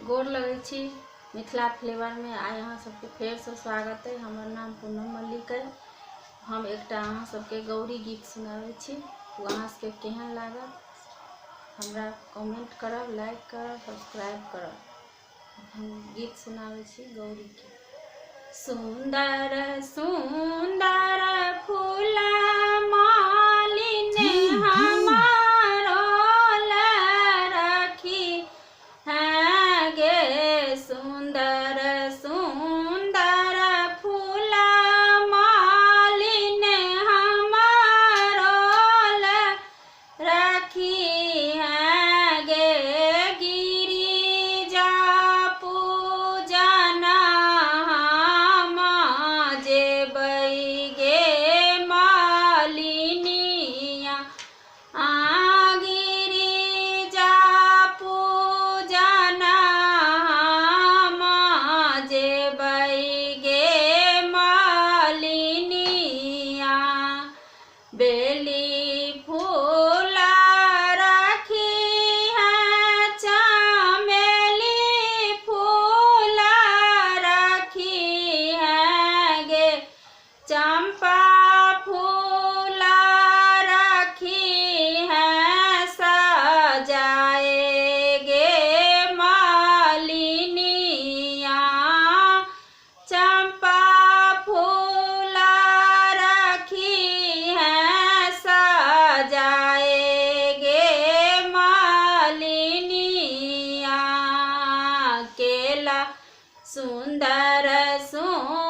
गोर लगै छी। मिथिला फ्लेवर में आइ अहाँ सबके फेर से स्वागत है। हमर नाम पूनम मल्लिक है। हम एकटा अहाँ सबके गौरी गीत सुनाबै छी। अहाँ सबके केहन लागत हमरा कमेंट करब, लाइक करब, सब्सक्राइब करब। हम गीत सुनाबै छी गौरी के। सुंदर सुंदर फूला मालिनी हमारो रखी है गे। सुंदर सुंदर फूला मालिनी हमारो रखी है गे। गिरिजा पूजन हम जेबै गे मालिनिया। गिरिजा पूजन हम जेबै गे मालिनिया। बेली फूल रखी है, चमेली फूल रखी है गे। चंपा फूल रखी है, सजाए गे मालिनिया। चंपा फूल रखी है, सजाए गे मालिनिया। केला सुंदर सुंदर